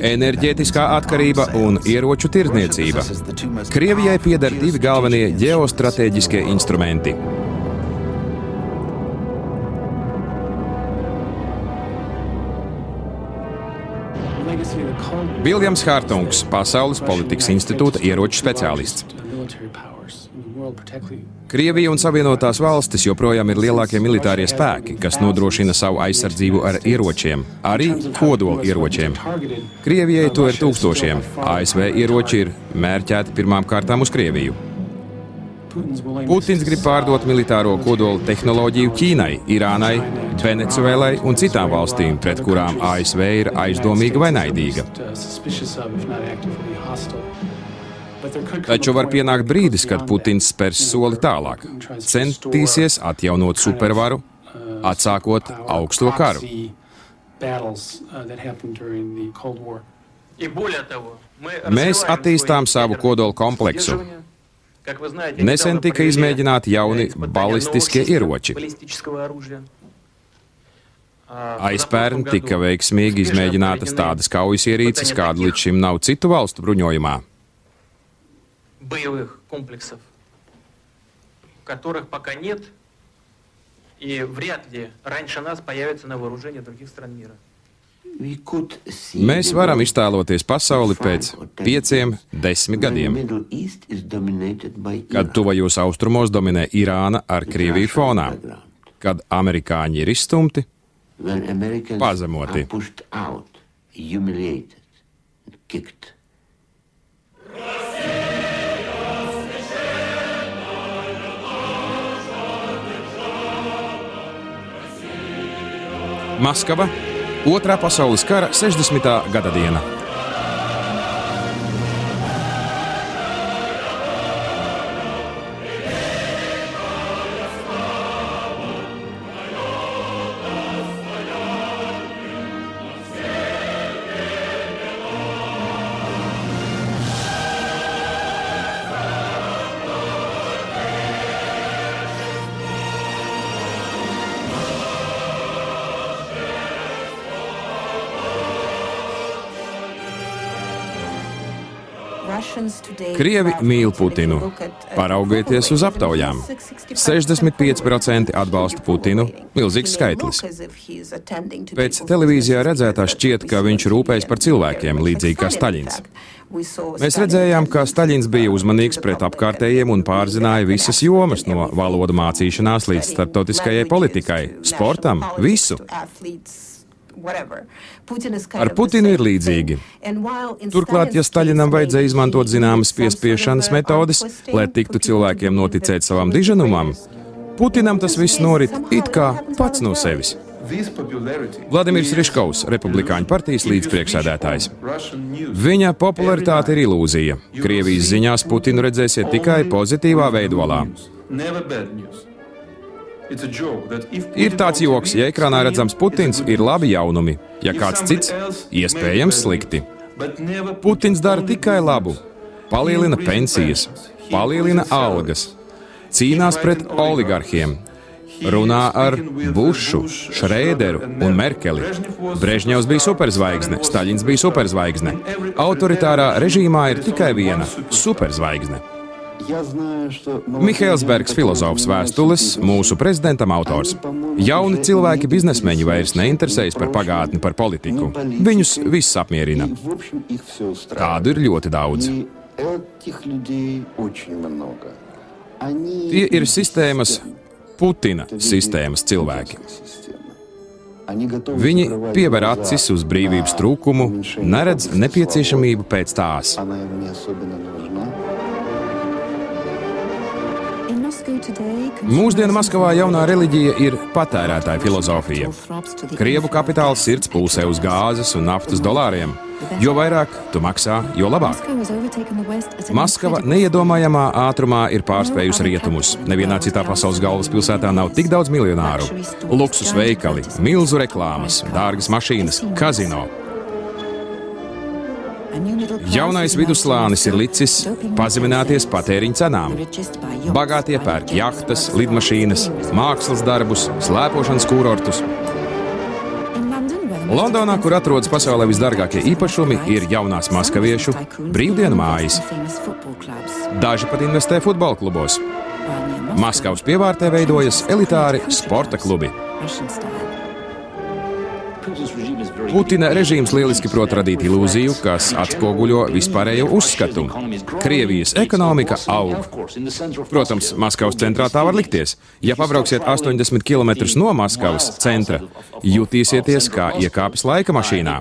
Enerģētiskā atkarība un ieroču tirdzniecība. Krievijai pieder divi galvenie ģeostrateģiskie instrumenti. Viljams Hārtungs, Pasaules politikas institūta ieroču speciālists. Krievija un Savienotās valstis joprojām ir lielākie militārie spēki, kas nodrošina savu aizsardzību ar ieročiem, arī kodola ieročiem. Krievijai to ir tūkstošiem, ASV ieroči ir mērķēti pirmām kārtām uz Krieviju. Putins grib pārdot militāro kodola tehnoloģiju Ķīnai, Irānai, Venecuēlai un citām valstīm, pret kurām ASV ir aizdomīga vai naidīga. Taču var pienākt brīdis, kad Putins spērs soli tālāk, centīsies atjaunot supervaru, atsākot augsto karu. Mēs attīstām savu kodola kompleksu. Nesen tika izmēģināti jauni balistiskie ieroči. Aizpērn tika veiksmīgi izmēģinātas tādas kaujas ierīces, kāda līdz šim nav citu valstu bruņojumā. Боевых комплексов, которых пока нет, и вряд ли раньше нас появятся на вооружении других стран мира. Mēs varam iztēloties pasauli pēc 5-10 gadiem, kad tuvajos austrumos dominē Irāna ar Krieviju fonā, kad amerikāņi ir izstumti, pazemoti. Maskava, Otrā pasaules kara 60. gada diena. Krievi mīl Putinu. Paraugieties uz aptaujām. 65% atbalsta Putinu, milzīgs skaitlis. Pēc televīzijā redzētā šķiet, ka viņš rūpējas par cilvēkiem, līdzīgi kā Staļins. Mēs redzējām, ka Staļins bija uzmanīgs pret apkārtējiem un pārzināja visas jomas, no valodu mācīšanās līdz starptautiskajai politikai, sportam, visu. Ar Putinu ir līdzīgi. Turklāt, ja Staļinam vajadzēja izmantot zināmas piespiešanas metodes, lai tiktu cilvēkiem noticēt savam diženumam, Putinam tas viss norit it kā pats no sevis. Vladimirs Riškovs, Republikāņu partijas līdzpriekšsēdētājs. Viņa popularitāte ir ilūzija. Krievijas ziņās Putinu redzēsiet tikai pozitīvā veidolā. Ir tāds joks, ja ekrānā redzams Putins, ir labi jaunumi, ja kāds cits, iespējams slikti. Putins dara tikai labu. Palielina pensijas, palielina algas, cīnās pret oligarhiem, runā ar Bušu, Šrēderu un Merkeli. Brežņevs bija superzvaigzne, Staļins bija superzvaigzne. Autoritārā režīmā ir tikai viena superzvaigzne. Mihails Bergs, filozofs, vēstules, mūsu prezidentam autors. Jauni cilvēki, biznesmeņi vairs neinteresējas par pagātni, par politiku. Viņus viss apmierina. Tādu ir ļoti daudz. Tie ir sistēmas, Putina sistēmas cilvēki. Viņi piever acis uz brīvības trūkumu, neredz nepieciešamību pēc tās. Mūsdienu Maskavā jaunā reliģija ir patērētāja filozofija. Krievu kapitāla sirds pulsē uz gāzes un naftas dolāriem. Jo vairāk tu maksā, jo labāk. Maskava neiedomājamā ātrumā ir pārspējusi rietumus. Nevienā citā pasaules galvaspilsētā nav tik daudz miljonāru. Luksus veikali, milzu reklāmas, dārgas mašīnas, kazino. Jaunais vidusslānis ir licis pazemināties patēriņa cenām. Bagātie pērk jahtas, lidmašīnas, mākslas darbus, slēpošanas kūrortus. Londonā, kur atrodas pasaulē visdārgākie īpašumi, ir jaunās maskaviešu brīvdienu mājas. Daži pat investē futbola klubos. Maskavas pievārtē veidojas elitāri sporta klubi. Putina režīms lieliski prot radīt ilūziju, kas atspoguļo vispārējo uzskatu. Krievijas ekonomika aug. Protams, Maskavas centrā tā var likties. Ja pabrauksiet 80 km no Maskavas centra, jutīsieties kā iekāpis laika mašīnā.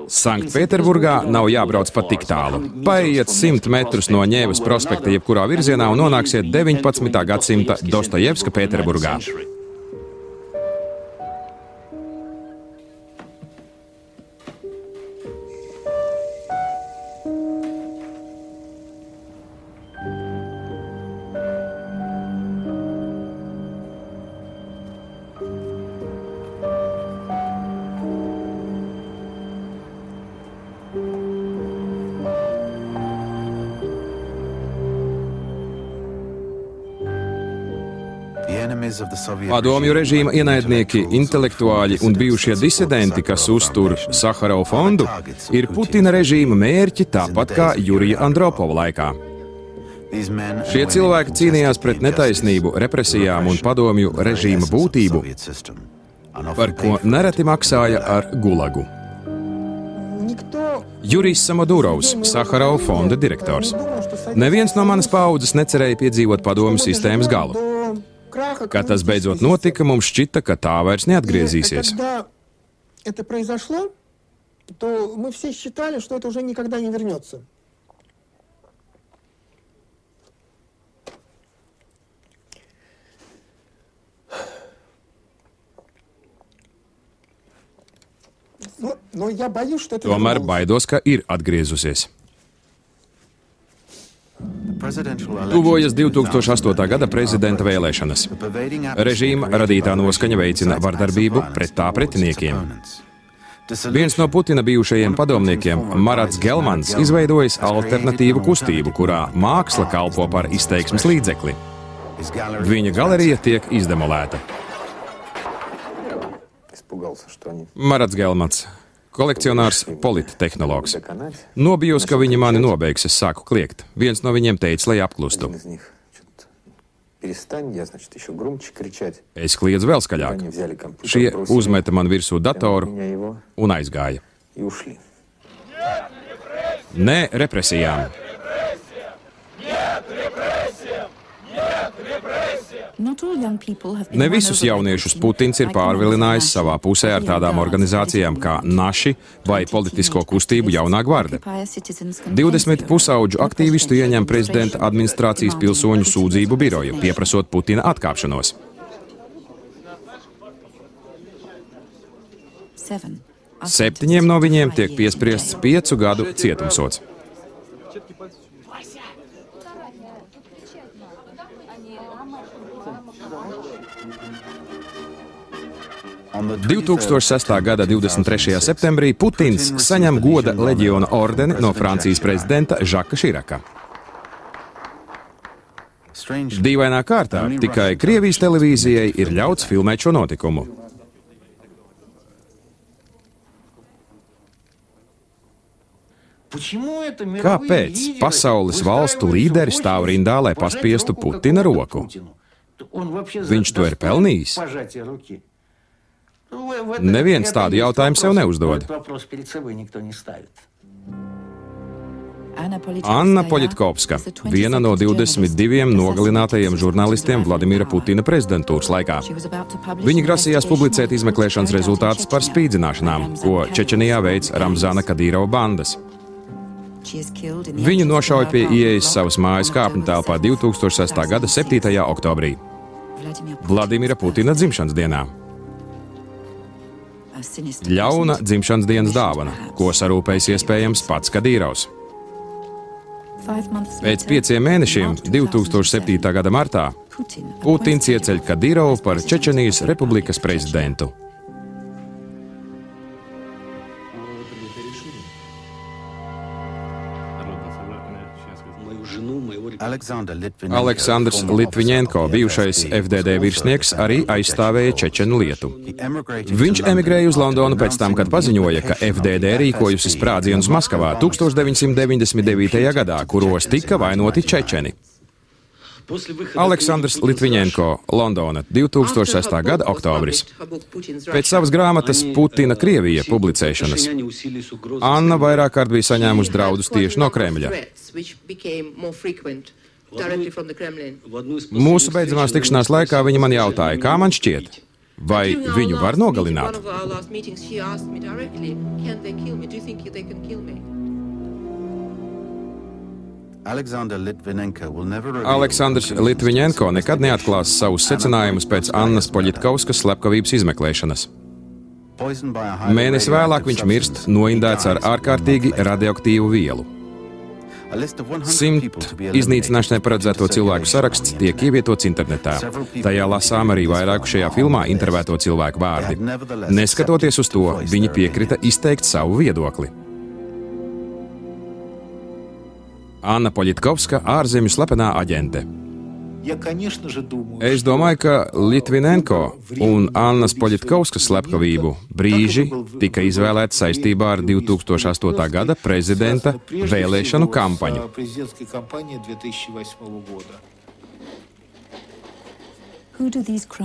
Sanktpēterburgā nav jābrauc pat tik tālu. Paiet 100 metrus no Ņēvas prospekta jebkurā virzienā un nonāksiet 19. gadsimta Dostojevska Pēterburgā. Padomju režīma ienaidnieki, intelektuāļi un bijušie disidenti, kas uztur Saharova fondu, ir Putina režīma mērķi tāpat kā Jurija Andropova laikā. Šie cilvēki cīnījās pret netaisnību, represijām un padomju režīma būtību, par ko nereti maksāja ar gulagu. Jurijs Samodurovs, Saharova fonda direktors. Neviens no manas paaudzes necerēja piedzīvot padomju sistēmas galu. Kad tas beidzot notika, mums šķita, ka tā vairs neatgriezīsies. Tomēr baidos, ka ir atgriezusies. Tuvojas 2008. gada prezidenta vēlēšanas. Režīma radītā noskaņa veicina vardarbību pret tā pretiniekiem. Viens no Putina bijušajiem padomniekiem, Marats Gelmans, izveidojis alternatīvu kustību, kurā māksla kalpo par izteiksmes līdzekli. Viņa galerija tiek izdemolēta. Marats Gelmans, kolekcionārs, polittehnologs. Nobijos, ka viņi mani nobeigs, es sāku kliegt. Viens no viņiem teica, lai apklustu. Es kliedzu vēl skaļāk. Šie uzmeta man virsū datoru un aizgāja. Nē represijām! Ne visus jauniešus Putins ir pārvilinājis savā pusē ar tādām organizācijām kā Naši vai politisko kustību Jaunā gvarde. 20 pusauģu aktīvistu ieņem prezidenta administrācijas pilsoņu sūdzību biroju, pieprasot Putina atkāpšanos. 7 no viņiem tiek piespriests 5 gadu cietumsods. 2006. gada 23. septembrī Putins saņem goda leģiona ordeni no Francijas prezidenta Žaka Širaka. Dīvainā kārtā tikai Krievijas televīzijai ir ļauts filmēt šo notikumu. Kāpēc pasaules valstu līderi stāv rindā, lai paspiestu Putina roku? Viņš to ir pelnījis? Neviens tādu jautājumu sev neuzdod. Anna Poļitkovska, viena no 22 nogalinātajiem žurnālistiem Vladimira Putina prezidentūras laikā. Viņa grasījās publicēt izmeklēšanas rezultātus par spīdzināšanām, ko Čečenijā veic Ramzana Kadīrova bandas. Viņu nošauja pie ieejas savas mājas kāpņu telpā 2006. gada 7. oktobrī, Vladimira Putina dzimšanas dienā. Ļauna dzimšanas dienas dāvana, ko sarūpējis iespējams pats Kadīrovs. Pēc 5 mēnešiem, 2007. gada martā, Putins ieceļ Kadīrovu par Čečenijas republikas prezidentu. Aleksandrs Litviņenko, bijušais FDD virsnieks, arī aizstāvēja Čečenu lietu. Viņš emigrēja uz Londonu pēc tam, kad paziņoja, ka FDD rīkojusi sprādzienus Maskavā 1999. gadā, kuros tika vainoti čečeni. Aleksandrs Litviņenko, Londona, 2006. gada oktobris. Pēc savas grāmatas Putina Krievija publicēšanas Anna vairāk kārt bija saņēmusi draudus tieši no Kremļa. Mūsu beidzamās tikšanās laikā viņa man jautāja, kā man šķiet, vai viņu var nogalināt? Aleksandrs Litviņenko nekad neatklās savus secinājumus pēc Annas Poļitkovskas slepkavības izmeklēšanas. Mēnesi vēlāk viņš mirst, noindēts ar ārkārtīgi radioaktīvu vielu. 100 iznīcināšanai paredzēto cilvēku saraksts tiek ievietots internetā. Tajā lasām arī vairāku šajā filmā intervēto cilvēku vārdi. Neskatoties uz to, viņi piekrita izteikt savu viedokli. Anna Poļitkovska, ārzemju slepenā aģente. Es domāju, ka Litviņenko un Annas Poļitkovskas slepkavību brīži tika izvēlēti saistībā ar 2008. gada prezidenta vēlēšanu kampaņu.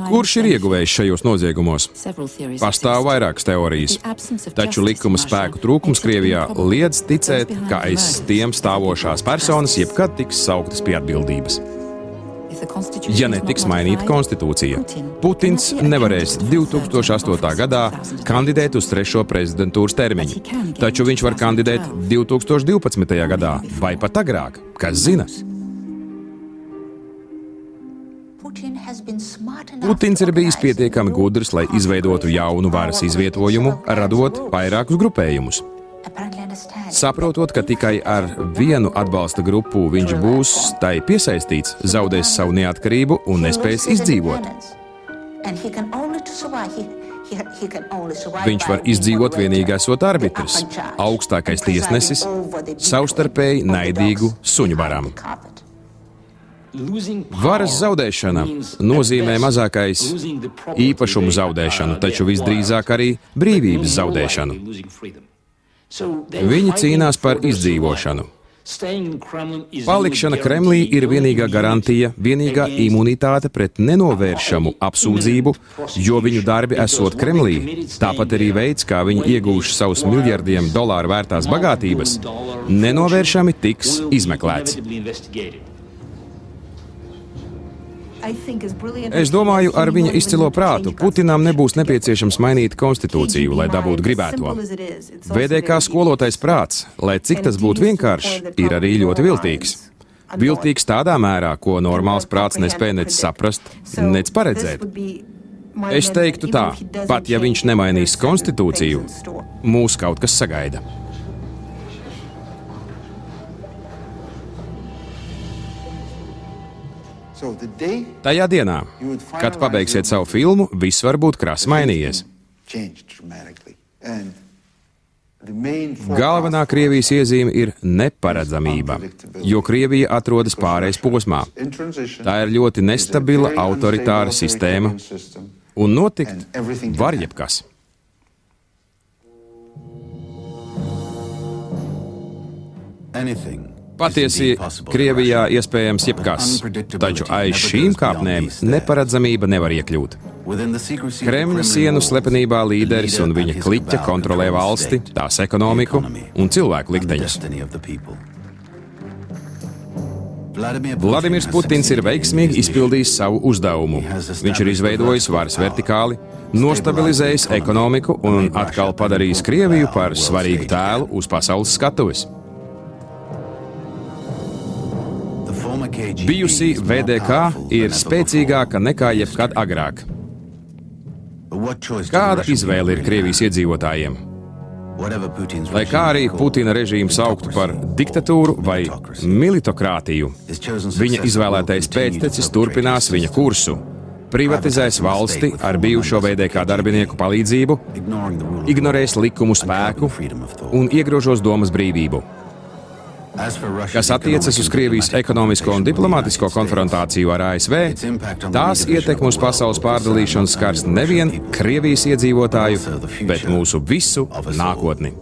Kurš ir ieguvējis šajos noziegumos? Pastāv vairākas teorijas, taču likuma spēku trūkums Krievijā liedz ticēt, ka aiz tiem stāvošās personas jebkad tiks sauktas pie atbildības. Ja netiks mainīta konstitūcija, Putins nevarēs 2008. gadā kandidēt uz 3. prezidentūras termiņu, taču viņš var kandidēt 2012. gadā vai pat agrāk, kas zina. Putins ir bijis pietiekami gudrs, lai izveidotu jaunu varas izvietojumu, radot vairākus grupējumus. Saprotot, ka tikai ar vienu atbalsta grupu viņš būs tai piesaistīts, zaudēs savu neatkarību un nespēs izdzīvot. Viņš var izdzīvot vienīgi esot arbitrs, augstākais tiesnesis, savstarpēji naidīgu suņu varam. Varas zaudēšana nozīmē mazākais īpašumu zaudēšanu, taču visdrīzāk arī brīvības zaudēšanu. Viņi cīnās par izdzīvošanu. Palikšana Kremlī ir vienīgā garantija, vienīgā imunitāte pret nenovēršamu apsūdzību, jo viņu darbi esot Kremlī, tāpat arī veids, kā viņi iegūši savus miljardiem dolāru vērtās bagātības, nenovēršami tiks izmeklēts. Es domāju, ar viņa izcilo prātu Putinam nebūs nepieciešams mainīt konstitūciju, lai dabūtu gribēto. VDK skolotais prāts, lai cik tas būtu vienkāršs, ir arī ļoti viltīgs. Viltīgs tādā mērā, ko normāls prāts nespēja nec saprast, nec paredzēt. Es teiktu tā, pat ja viņš nemainīs konstitūciju, mūs kaut kas sagaida. Tajā dienā, kad pabeigsiet savu filmu, viss var būt krasi mainījies. Galvenā Krievijas iezīme ir neparedzamība, jo Krievija atrodas pārejas posmā. Tā ir ļoti nestabila autoritāra sistēma, un notikt var jebkas. Patiesi, Krievijā iespējams jebkas, taču aiz šīm kāpnēm neparedzamība nevar iekļūt. Kremļa sienu slepenībā līderis un viņa kliķa kontrolē valsti, tās ekonomiku un cilvēku likteņus. Vladimirs Putins ir veiksmīgi izpildījis savu uzdevumu. Viņš ir izveidojis varas vertikāli, nostabilizējis ekonomiku un atkal padarījis Krieviju par svarīgu tēlu uz pasaules skatuves. Bijusī VDK ir spēcīgāka nekā jebkad agrāk. Kāda izvēle ir Krievijas iedzīvotājiem? Lai kā arī Putina režīmu sauktu par diktatūru vai militokrātiju, viņa izvēlētais pēctecis turpinās viņa kursu, privatizēs valsti ar bijušo VDK darbinieku palīdzību, ignorēs likumu spēku un iegrožos domas brīvību. Kas attiecas uz Krievijas ekonomisko un diplomātisko konfrontāciju ar ASV, tās ietekme uz pasaules pārdalīšanu skars nevien Krievijas iedzīvotāju, bet mūsu visu nākotni.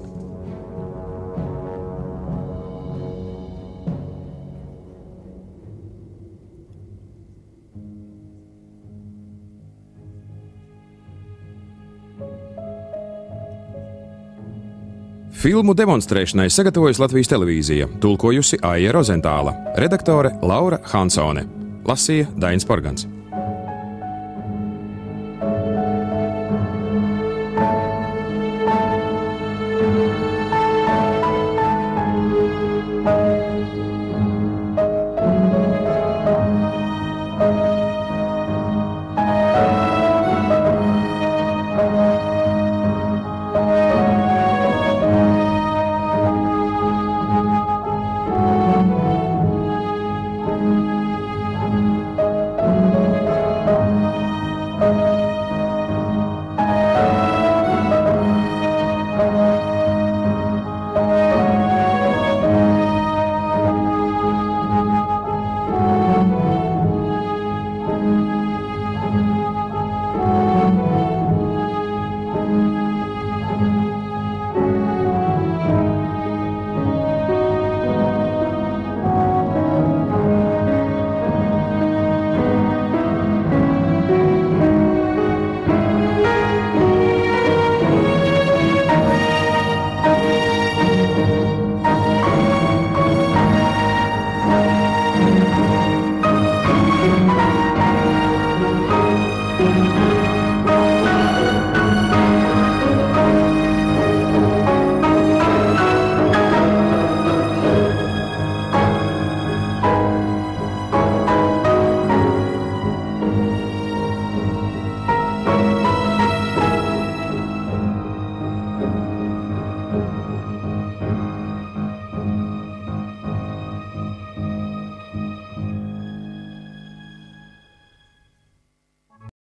Filmu demonstrēšanai sagatavojas Latvijas televīzija, tulkojusi Aija Rozentāla, redaktore Laura Hansone, lasīja Dainis Porgans.